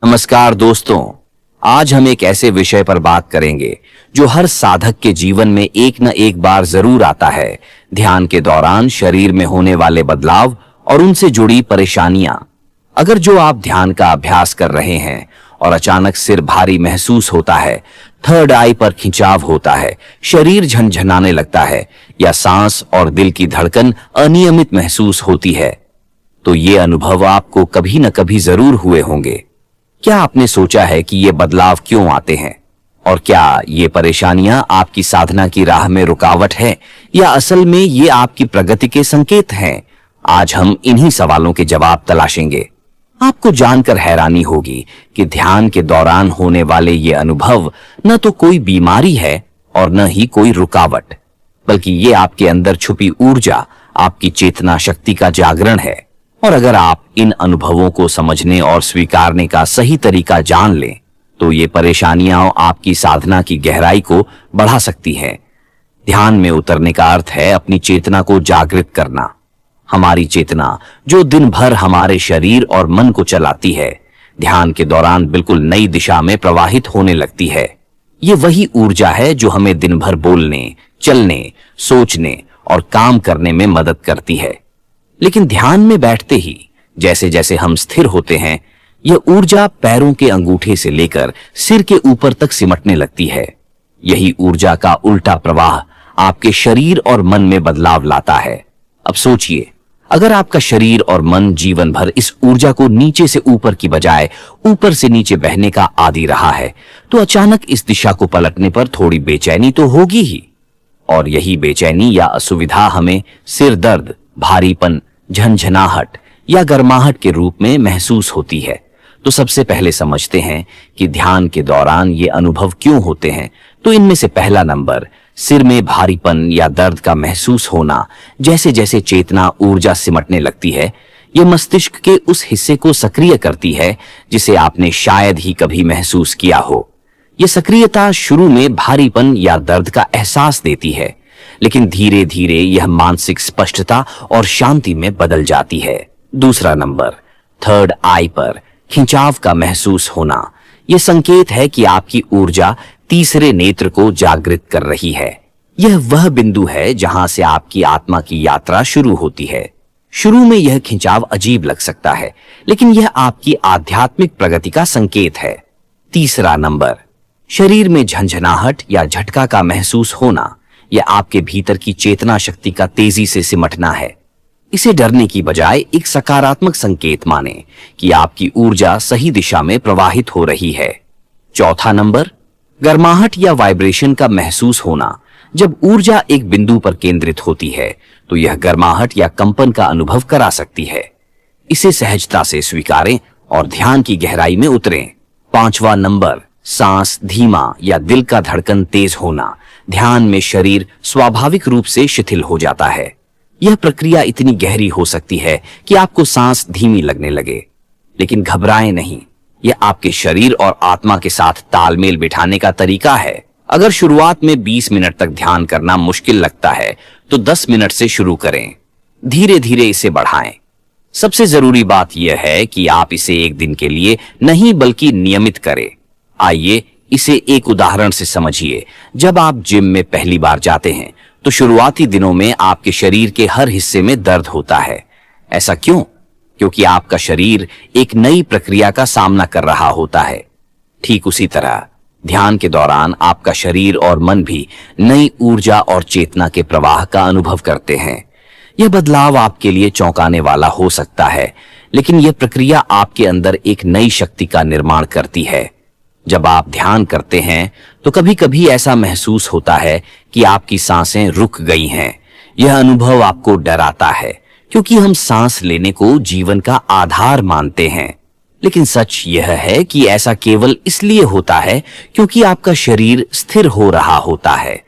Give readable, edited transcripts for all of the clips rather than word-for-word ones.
नमस्कार दोस्तों। आज हम एक ऐसे विषय पर बात करेंगे जो हर साधक के जीवन में एक न एक बार जरूर आता है। ध्यान के दौरान शरीर में होने वाले बदलाव और उनसे जुड़ी परेशानियां। अगर जो आप ध्यान का अभ्यास कर रहे हैं और अचानक सिर भारी महसूस होता है, थर्ड आई पर खिंचाव होता है, शरीर झनझनाने लगता है या सांस और दिल की धड़कन अनियमित महसूस होती है, तो ये अनुभव आपको कभी न कभी जरूर हुए होंगे। क्या आपने सोचा है कि ये बदलाव क्यों आते हैं और क्या ये परेशानियां आपकी साधना की राह में रुकावट है या असल में ये आपकी प्रगति के संकेत हैं? आज हम इन्हीं सवालों के जवाब तलाशेंगे। आपको जानकर हैरानी होगी कि ध्यान के दौरान होने वाले ये अनुभव न तो कोई बीमारी है और न ही कोई रुकावट, बल्कि ये आपके अंदर छुपी ऊर्जा, आपकी चेतना शक्ति का जागरण है। और अगर आप इन अनुभवों को समझने और स्वीकारने का सही तरीका जान लें, तो ये परेशानियां आपकी साधना की गहराई को बढ़ा सकती हैं। ध्यान में उतरने का अर्थ है अपनी चेतना को जागृत करना। हमारी चेतना जो दिन भर हमारे शरीर और मन को चलाती है, ध्यान के दौरान बिल्कुल नई दिशा में प्रवाहित होने लगती है। ये वही ऊर्जा है जो हमें दिन भर बोलने, चलने, सोचने और काम करने में मदद करती है। लेकिन ध्यान में बैठते ही जैसे जैसे हम स्थिर होते हैं, यह ऊर्जा पैरों के अंगूठे से लेकर सिर के ऊपर तक सिमटने लगती है। यही ऊर्जा का उल्टा प्रवाह आपके शरीर और मन में बदलाव लाता है। अब सोचिए, अगर आपका शरीर और मन जीवन भर इस ऊर्जा को नीचे से ऊपर की बजाय ऊपर से नीचे बहने का आदी रहा है, तो अचानक इस दिशा को पलटने पर थोड़ी बेचैनी तो होगी ही। और यही बेचैनी या असुविधा हमें सिर दर्द, भारीपन, झंझनाहट या गर्माहट के रूप में महसूस होती है। तो सबसे पहले समझते हैं कि ध्यान के दौरान ये अनुभव क्यों होते हैं। तो इनमें से पहला नंबर, सिर में भारीपन या दर्द का महसूस होना। जैसे जैसे चेतना ऊर्जा सिमटने लगती है, ये मस्तिष्क के उस हिस्से को सक्रिय करती है जिसे आपने शायद ही कभी महसूस किया हो। ये सक्रियता शुरू में भारीपन या दर्द का एहसास देती है, लेकिन धीरे धीरे यह मानसिक स्पष्टता और शांति में बदल जाती है। दूसरा नंबर, थर्ड आई पर खिंचाव का महसूस होना। यह संकेत है कि आपकी ऊर्जा तीसरे नेत्र को जागृत कर रही है। यह वह बिंदु है जहां से आपकी आत्मा की यात्रा शुरू होती है। शुरू में यह खिंचाव अजीब लग सकता है, लेकिन यह आपकी आध्यात्मिक प्रगति का संकेत है। तीसरा नंबर, शरीर में झंझनाहट या झटका का महसूस होना। यह आपके भीतर की चेतना शक्ति का तेजी से सिमटना है। इसे डरने की बजाय एक सकारात्मक संकेत माने कि आपकी ऊर्जा सही दिशा में प्रवाहित हो रही है। चौथा नंबर, गर्माहट या वाइब्रेशन का महसूस होना। जब ऊर्जा एक बिंदु पर केंद्रित होती है, तो यह गर्माहट या कंपन का अनुभव करा सकती है। इसे सहजता से स्वीकारें और ध्यान की गहराई में उतरें। पांचवा नंबर, सांस धीमा या दिल का धड़कन तेज होना। ध्यान में शरीर स्वाभाविक रूप से शिथिल हो जाता है। यह प्रक्रिया इतनी गहरी हो सकती है कि आपको सांस धीमी लगने लगे, लेकिन घबराएं नहीं। यह आपके शरीर और आत्मा के साथ तालमेल बिठाने का तरीका है। अगर शुरुआत में 20 मिनट तक ध्यान करना मुश्किल लगता है, तो 10 मिनट से शुरू करें। धीरे धीरे इसे बढ़ाएं। सबसे जरूरी बात यह है कि आप इसे एक दिन के लिए नहीं बल्कि नियमित करें। आइए इसे एक उदाहरण से समझिए। जब आप जिम में पहली बार जाते हैं, तो शुरुआती दिनों में आपके शरीर के हर हिस्से में दर्द होता है। ऐसा क्यों? क्योंकि आपका शरीर एक नई प्रक्रिया का सामना कर रहा होता है। ठीक उसी तरह ध्यान के दौरान आपका शरीर और मन भी नई ऊर्जा और चेतना के प्रवाह का अनुभव करते हैं। यह बदलाव आपके लिए चौंकाने वाला हो सकता है, लेकिन यह प्रक्रिया आपके अंदर एक नई शक्ति का निर्माण करती है। जब आप ध्यान करते हैं, तो कभी कभी ऐसा महसूस होता है कि आपकी सांसें रुक गई हैं। यह अनुभव आपको डराता है, क्योंकि हम सांस लेने को जीवन का आधार मानते हैं। लेकिन सच यह है कि ऐसा केवल इसलिए होता है क्योंकि आपका शरीर स्थिर हो रहा होता है।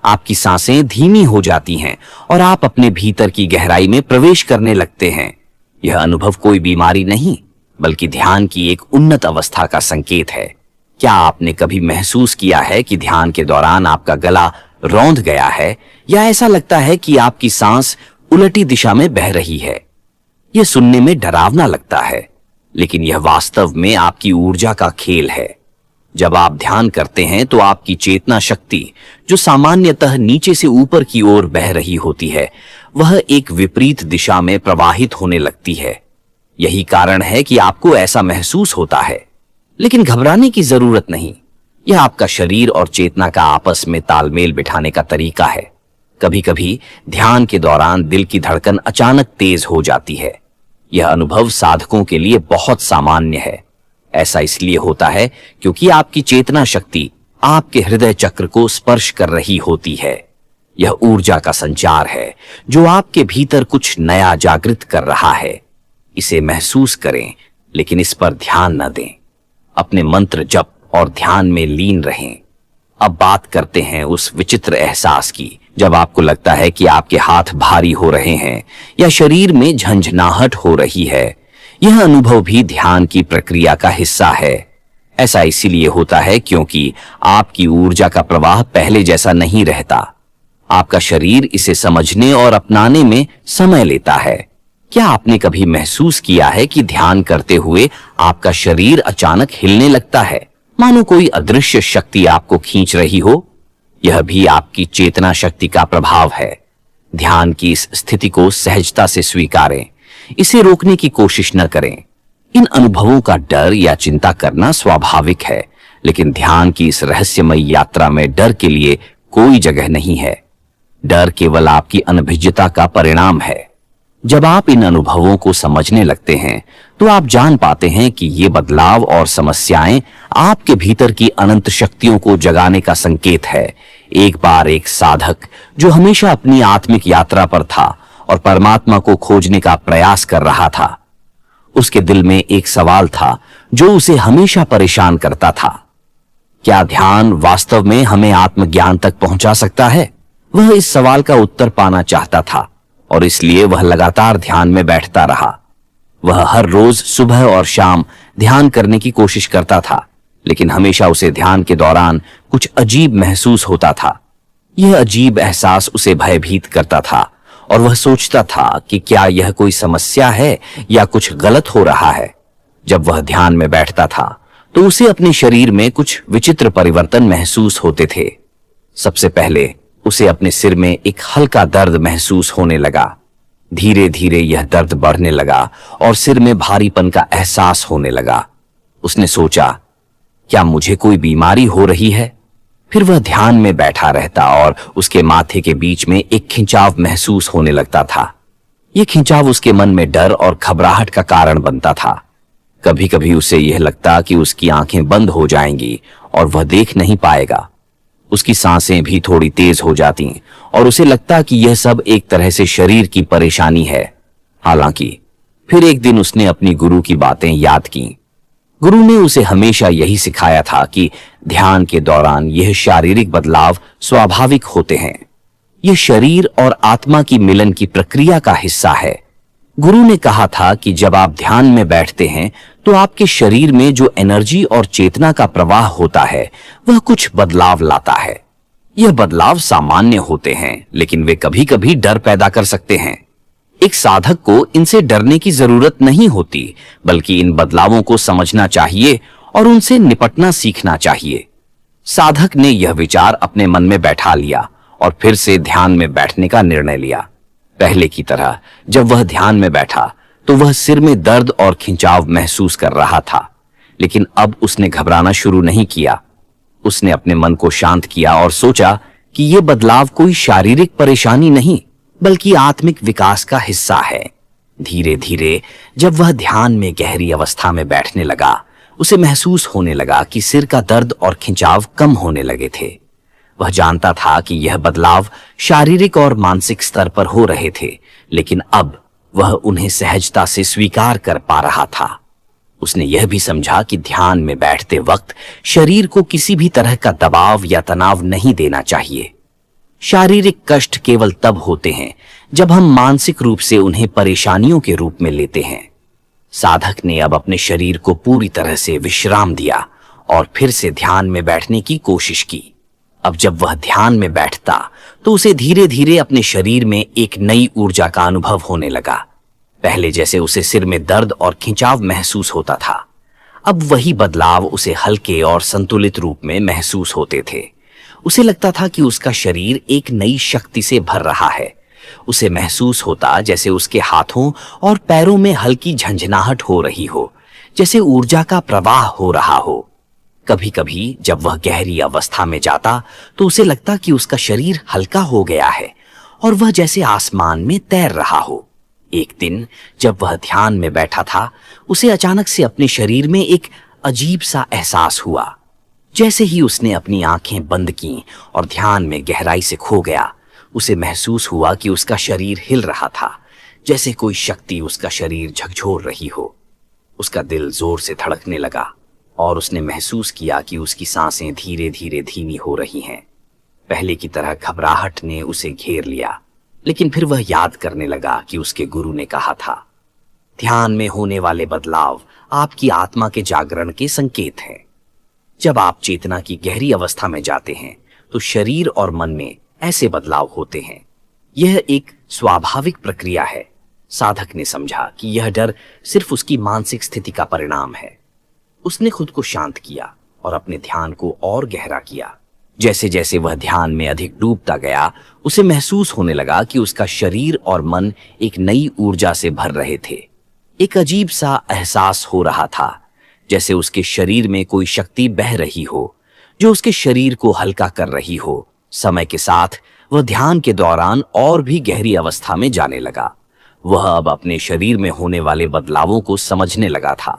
आपकी सांसें धीमी हो जाती हैं और आप अपने भीतर की गहराई में प्रवेश करने लगते हैं। यह अनुभव कोई बीमारी नहीं, बल्कि ध्यान की एक उन्नत अवस्था का संकेत है। क्या आपने कभी महसूस किया है कि ध्यान के दौरान आपका गला रौंद गया है, या ऐसा लगता है कि आपकी सांस उलटी दिशा में बह रही है? यह सुनने में डरावना लगता है, लेकिन यह वास्तव में आपकी ऊर्जा का खेल है। जब आप ध्यान करते हैं तो आपकी चेतना शक्ति, जो सामान्यतः नीचे से ऊपर की ओर बह रही होती है, वह एक विपरीत दिशा में प्रवाहित होने लगती है। यही कारण है कि आपको ऐसा महसूस होता है। लेकिन घबराने की जरूरत नहीं। यह आपका शरीर और चेतना का आपस में तालमेल बिठाने का तरीका है। कभी कभी ध्यान के दौरान दिल की धड़कन अचानक तेज हो जाती है। यह अनुभव साधकों के लिए बहुत सामान्य है। ऐसा इसलिए होता है क्योंकि आपकी चेतना शक्ति आपके हृदय चक्र को स्पर्श कर रही होती है। यह ऊर्जा का संचार है जो आपके भीतर कुछ नया जागृत कर रहा है। इसे महसूस करें, लेकिन इस पर ध्यान न दें। अपने मंत्र जप और ध्यान में लीन रहें। अब बात करते हैं उस विचित्र एहसास की जब आपको लगता है कि आपके हाथ भारी हो रहे हैं या शरीर में झंझनाहट हो रही है। यह अनुभव भी ध्यान की प्रक्रिया का हिस्सा है। ऐसा इसीलिए होता है क्योंकि आपकी ऊर्जा का प्रवाह पहले जैसा नहीं रहता। आपका शरीर इसे समझने और अपनाने में समय लेता है। क्या आपने कभी महसूस किया है कि ध्यान करते हुए आपका शरीर अचानक हिलने लगता है, मानो कोई अदृश्य शक्ति आपको खींच रही हो? यह भी आपकी चेतना शक्ति का प्रभाव है। ध्यान की इस स्थिति को सहजता से स्वीकारें। इसे रोकने की कोशिश न करें। इन अनुभवों का डर या चिंता करना स्वाभाविक है, लेकिन ध्यान की इस रहस्यमयी यात्रा में डर के लिए कोई जगह नहीं है। डर केवल आपकी अनभिज्ञता का परिणाम है। जब आप इन अनुभवों को समझने लगते हैं तो आप जान पाते हैं कि ये बदलाव और समस्याएं आपके भीतर की अनंत शक्तियों को जगाने का संकेत है। एक बार एक साधक जो हमेशा अपनी आत्मिक यात्रा पर था और परमात्मा को खोजने का प्रयास कर रहा था, उसके दिल में एक सवाल था जो उसे हमेशा परेशान करता था। क्या ध्यान वास्तव में हमें आत्मज्ञान तक पहुंचा सकता है? वह इस सवाल का उत्तर पाना चाहता था और इसलिए वह लगातार ध्यान में बैठता रहा। वह हर रोज सुबह और शाम ध्यान करने की कोशिश करता था, लेकिन हमेशा उसे ध्यान के दौरान कुछ अजीब महसूस होता था। यह अजीब एहसास उसे भयभीत करता था और वह सोचता था कि क्या यह कोई समस्या है या कुछ गलत हो रहा है। जब वह ध्यान में बैठता था तो उसे अपने शरीर में कुछ विचित्र परिवर्तन महसूस होते थे। सबसे पहले उसे अपने सिर में एक हल्का दर्द महसूस होने लगा। धीरे धीरे यह दर्द बढ़ने लगा और सिर में भारीपन का एहसास होने लगा। उसने सोचा, क्या मुझे कोई बीमारी हो रही है? फिर वह ध्यान में बैठा रहता और उसके माथे के बीच में एक खिंचाव महसूस होने लगता था। यह खिंचाव उसके मन में डर और घबराहट का कारण बनता था। कभी कभी उसे यह लगता कि उसकी आंखें बंद हो जाएंगी और वह देख नहीं पाएगा। उसकी सांसें भी थोड़ी तेज हो जाती और उसे लगता कि यह सब एक तरह से शरीर की परेशानी है। हालांकि फिर एक दिन उसने अपनी गुरु की बातें याद की। गुरु ने उसे हमेशा यही सिखाया था कि ध्यान के दौरान यह शारीरिक बदलाव स्वाभाविक होते हैं। यह शरीर और आत्मा की मिलन की प्रक्रिया का हिस्सा है। गुरु ने कहा था कि जब आप ध्यान में बैठते हैं तो आपके शरीर में जो एनर्जी और चेतना का प्रवाह होता है वह कुछ बदलाव लाता है। यह बदलाव सामान्य होते हैं, लेकिन वे कभी कभी डर पैदा कर सकते हैं। एक साधक को इनसे डरने की जरूरत नहीं होती, बल्कि इन बदलावों को समझना चाहिए और उनसे निपटना सीखना चाहिए। साधक ने यह विचार अपने मन में बैठा लिया और फिर से ध्यान में बैठने का निर्णय लिया। पहले की तरह जब वह ध्यान में बैठा तो वह सिर में दर्द और खिंचाव महसूस कर रहा था, लेकिन अब उसने घबराना शुरू नहीं किया। उसने अपने मन को शांत किया और सोचा कि यह बदलाव कोई शारीरिक परेशानी नहीं, बल्कि आत्मिक विकास का हिस्सा है। धीरे धीरे जब वह ध्यान में गहरी अवस्था में बैठने लगा, उसे महसूस होने लगा कि सिर का दर्द और खिंचाव कम होने लगे थे। वह जानता था कि यह बदलाव शारीरिक और मानसिक स्तर पर हो रहे थे, लेकिन अब वह उन्हें सहजता से स्वीकार कर पा रहा था। उसने यह भी समझा कि ध्यान में बैठते वक्त शरीर को किसी भी तरह का दबाव या तनाव नहीं देना चाहिए। शारीरिक कष्ट केवल तब होते हैं जब हम मानसिक रूप से उन्हें परेशानियों के रूप में लेते हैं। साधक ने अब अपने शरीर को पूरी तरह से विश्राम दिया और फिर से ध्यान में बैठने की कोशिश की। अब जब वह ध्यान में बैठता तो उसे धीरे धीरे अपने शरीर में एक नई ऊर्जा का अनुभव होने लगा। पहले जैसे उसे सिर में दर्द और खिंचाव महसूस होता था, अब वही बदलाव उसे हल्के और संतुलित रूप में महसूस होते थे। उसे लगता था कि उसका शरीर एक नई शक्ति से भर रहा है। उसे महसूस होता जैसे उसके हाथों और पैरों में हल्की झंझनाहट हो रही हो, जैसे ऊर्जा का प्रवाह हो रहा हो। कभी कभी जब वह गहरी अवस्था में जाता तो उसे लगता कि उसका शरीर हल्का हो गया है और वह जैसे आसमान में तैर रहा हो। एक दिन जब वह ध्यान में बैठा था, उसे अचानक से अपने शरीर में एक अजीब सा एहसास हुआ। जैसे ही उसने अपनी आंखें बंद की और ध्यान में गहराई से खो गया, उसे महसूस हुआ कि उसका शरीर हिल रहा था, जैसे कोई शक्ति उसका शरीर झकझोर रही हो। उसका दिल जोर से धड़कने लगा और उसने महसूस किया कि उसकी सांसें धीरे धीरे धीमी हो रही हैं। पहले की तरह घबराहट ने उसे घेर लिया, लेकिन फिर वह याद करने लगा कि उसके गुरु ने कहा था, ध्यान में होने वाले बदलाव आपकी आत्मा के जागरण के संकेत हैं। जब आप चेतना की गहरी अवस्था में जाते हैं तो शरीर और मन में ऐसे बदलाव होते हैं। यह एक स्वाभाविक प्रक्रिया है। साधक ने समझा कि यह डर सिर्फ उसकी मानसिक स्थिति का परिणाम है। उसने खुद को शांत किया और अपने ध्यान को और गहरा किया। जैसे जैसे वह ध्यान में अधिक डूबता गया, उसे महसूस होने लगा कि उसका शरीर और मन एक नई ऊर्जा से भर रहे थे। एक अजीब सा एहसास हो रहा था, जैसे उसके शरीर में कोई शक्ति बह रही हो, जो उसके शरीर को हल्का कर रही हो। समय के साथ वह ध्यान के दौरान और भी गहरी अवस्था में जाने लगा। वह अब अपने शरीर में होने वाले बदलावों को समझने लगा था।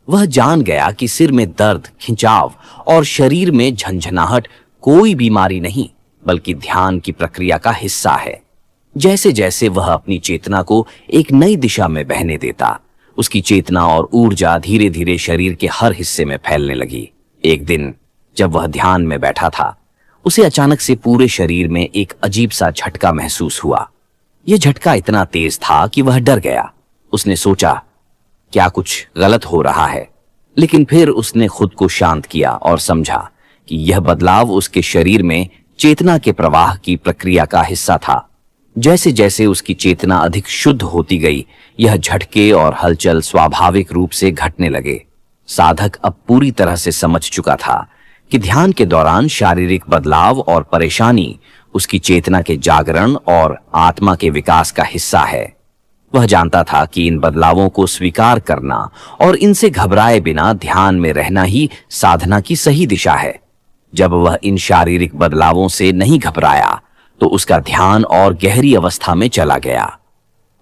वह जान गया कि सिर में दर्द, खिंचाव और शरीर में झंझनाहट कोई बीमारी नहीं, बल्कि ध्यान की प्रक्रिया का हिस्सा है। जैसे जैसे वह अपनी चेतना को एक नई दिशा में बहने देता, उसकी चेतना और ऊर्जा धीरे धीरे शरीर के हर हिस्से में फैलने लगी। एक दिन जब वह ध्यान में बैठा था, उसे अचानक से पूरे शरीर में एक अजीब सा झटका महसूस हुआ। यह झटका इतना तेज था कि वह डर गया। उसने सोचा, क्या कुछ गलत हो रहा है? लेकिन फिर उसने खुद को शांत किया और समझा कि यह बदलाव उसके शरीर में चेतना के प्रवाह की प्रक्रिया का हिस्सा था। जैसे जैसे उसकी चेतना अधिक शुद्ध होती गई, यह झटके और हलचल स्वाभाविक रूप से घटने लगे। साधक अब पूरी तरह से समझ चुका था कि ध्यान के दौरान शारीरिक बदलाव और परेशानी उसकी चेतना के जागरण और आत्मा के विकास का हिस्सा है। वह जानता था कि इन बदलावों को स्वीकार करना और इनसे घबराए बिना ध्यान में रहना ही साधना की सही दिशा है। जब वह इन शारीरिक बदलावों से नहीं घबराया तो उसका ध्यान और गहरी अवस्था में चला गया।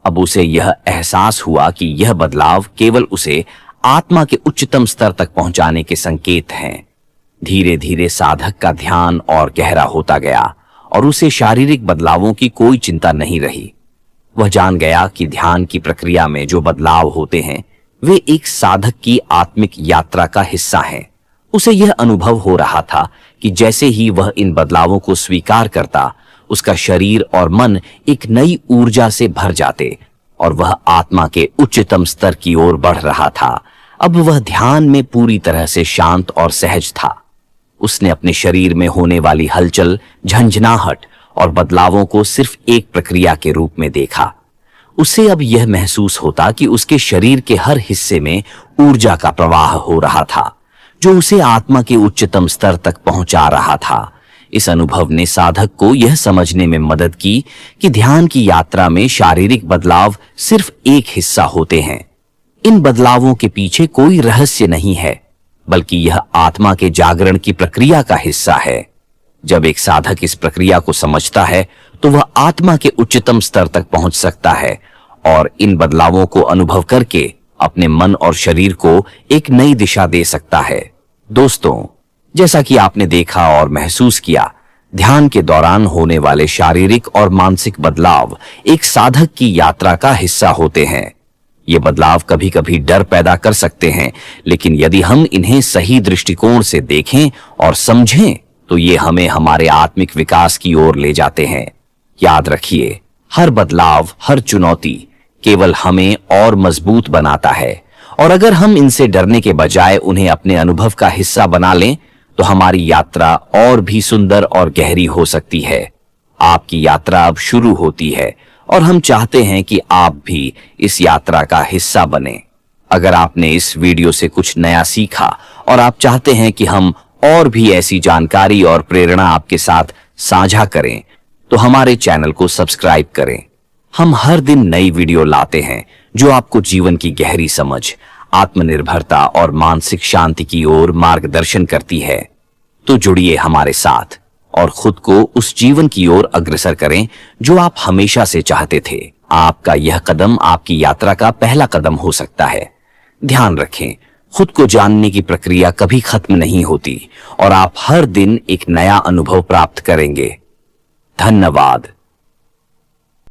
अब उसे यह एहसास हुआ कि यह बदलाव केवल उसे आत्मा के उच्चतम स्तर तक पहुंचाने के संकेत हैं। धीरे धीरे साधक का ध्यान और गहरा होता गया और उसे शारीरिक बदलावों की कोई चिंता नहीं रही। वह जान गया कि ध्यान की प्रक्रिया में जो बदलाव होते हैं वे एक साधक की आत्मिक यात्रा का हिस्सा हैं। उसे यह अनुभव हो रहा था कि जैसे ही वह इन बदलावों को स्वीकार करता, उसका शरीर और मन एक नई ऊर्जा से भर जाते और वह आत्मा के उच्चतम स्तर की ओर बढ़ रहा था। अब वह ध्यान में पूरी तरह से शांत और सहज था। उसने अपने शरीर में होने वाली हलचल, झंझनाहट और बदलावों को सिर्फ एक प्रक्रिया के रूप में देखा। उसे अब यह महसूस होता कि उसके शरीर के हर हिस्से में ऊर्जा का प्रवाह हो रहा था, जो उसे आत्मा के उच्चतम स्तर तक पहुंचा रहा था। इस अनुभव ने साधक को यह समझने में मदद की कि ध्यान की यात्रा में शारीरिक बदलाव सिर्फ एक हिस्सा होते हैं। इन बदलावों के पीछे कोई रहस्य नहीं है, बल्कि यह आत्मा के जागरण की प्रक्रिया का हिस्सा है। जब एक साधक इस प्रक्रिया को समझता है तो वह आत्मा के उच्चतम स्तर तक पहुंच सकता है और इन बदलावों को अनुभव करके अपने मन और शरीर को एक नई दिशा दे सकता है। दोस्तों, जैसा कि आपने देखा और महसूस किया, ध्यान के दौरान होने वाले शारीरिक और मानसिक बदलाव एक साधक की यात्रा का हिस्सा होते हैं। ये बदलाव कभी कभी डर पैदा कर सकते हैं, लेकिन यदि हम इन्हें सही दृष्टिकोण से देखें और समझें तो ये हमें हमारे आत्मिक विकास की ओर ले जाते हैं। याद रखिए, हर बदलाव, हर चुनौती केवल हमें और मजबूत बनाता है, और अगर हम इनसे डरने के बजाय उन्हें अपने अनुभव का हिस्सा बना लें तो हमारी यात्रा और भी सुंदर और गहरी हो सकती है। आपकी यात्रा अब शुरू होती है और हम चाहते हैं कि आप भी इस यात्रा का हिस्सा बने। अगर आपने इस वीडियो से कुछ नया सीखा और आप चाहते हैं कि हम और भी ऐसी जानकारी और प्रेरणा आपके साथ साझा करें, तो हमारे चैनल को सब्सक्राइब करें। हम हर दिन नई वीडियो लाते हैं जो आपको जीवन की गहरी समझ, आत्मनिर्भरता और मानसिक शांति की ओर मार्गदर्शन करती है। तो जुड़िए हमारे साथ और खुद को उस जीवन की ओर अग्रसर करें जो आप हमेशा से चाहते थे। आपका यह कदम आपकी यात्रा का पहला कदम हो सकता है। ध्यान रखें, खुद को जानने की प्रक्रिया कभी खत्म नहीं होती और आप हर दिन एक नया अनुभव प्राप्त करेंगे। धन्यवाद।